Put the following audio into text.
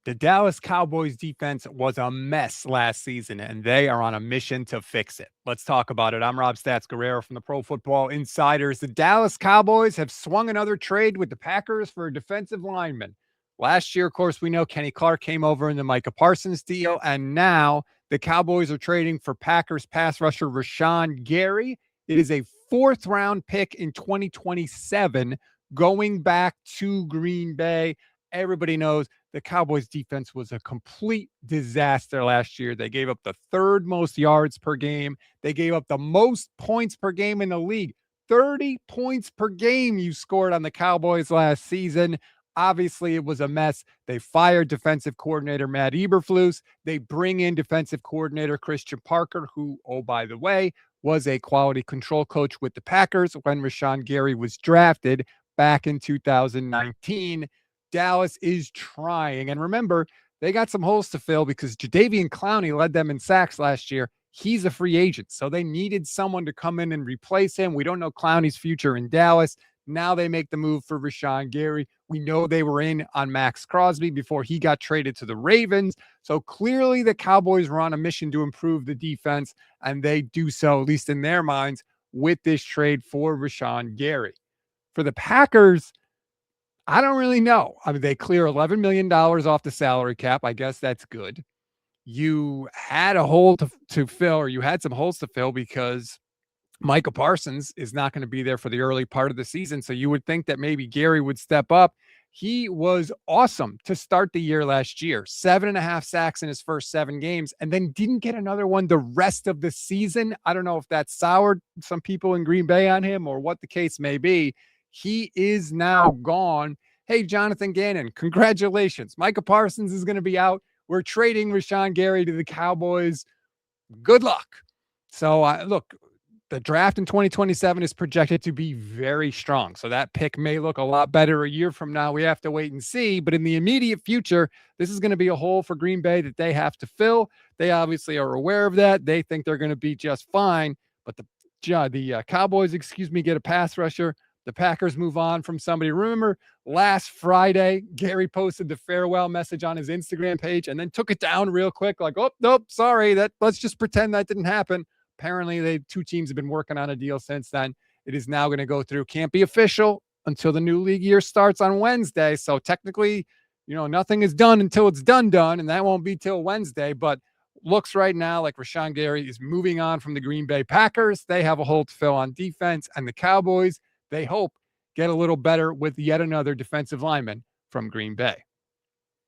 The Dallas Cowboys defense was a mess last season, and they are on a mission to fix it. Let's talk about it. I'm Rob Stats Guerrero from the Pro Football Insiders. The Dallas Cowboys have swung another trade with the Packers for a defensive lineman. Last year, of course, we know Kenny Clark came over in the Micah Parsons deal, and now the Cowboys are trading for Packers pass rusher Rashan Gary. It is a fourth-round pick in 2027 going back to Green Bay. Everybody knows the Cowboys defense was a complete disaster last year. They gave up the third most yards per game. They gave up the most points per game in the league. 30 points per game you scored on the Cowboys last season. Obviously, it was a mess. They fired defensive coordinator Matt Eberflus. They bring in defensive coordinator Christian Parker, who, oh, by the way, was a quality control coach with the Packers when Rashan Gary was drafted back in 2019. Dallas is trying. And remember, they got some holes to fill because Jadeveon Clowney led them in sacks last year. He's a free agent, so they needed someone to come in and replace him. We don't know Clowney's future in Dallas. Now they make the move for Rashan Gary. We know they were in on Max Crosby before he got traded to the Ravens. So clearly the Cowboys were on a mission to improve the defense, and they do so, at least in their minds, with this trade for Rashan Gary. For the Packers, I don't really know. I mean, they clear $11 million off the salary cap. I guess that's good. You had a hole to fill, or you had some holes to fill because Micah Parsons is not going to be there for the early part of the season. So you would think that maybe Gary would step up. He was awesome to start the year last year. 7.5 sacks in his first 7 games, and then didn't get another one the rest of the season. I don't know if that soured some people in Green Bay on him or what the case may be. He is now gone. Hey, Jonathan Gannon, congratulations. Micah Parsons is going to be out. We're trading Rashan Gary to the Cowboys. Good luck. So, look, the draft in 2027 is projected to be very strong. So that pick may look a lot better a year from now. We have to wait and see. But in the immediate future, this is going to be a hole for Green Bay that they have to fill. They obviously are aware of that. They think they're going to be just fine. But the Cowboys, get a pass rusher. The Packers move on from somebody. Remember, last Friday, Gary posted the farewell message on his Instagram page and then took it down real quick. Like, oh, nope, sorry. Let's just pretend that didn't happen. Apparently, the two teams have been working on a deal since then. It is now going to go through. Can't be official until the new league year starts on Wednesday. So technically, nothing is done until it's done, and that won't be till Wednesday. But looks right now like Rashan Gary is moving on from the Green Bay Packers. They have a hole to fill on defense, and the Cowboys, they hope, get a little better with yet another defensive lineman from Green Bay.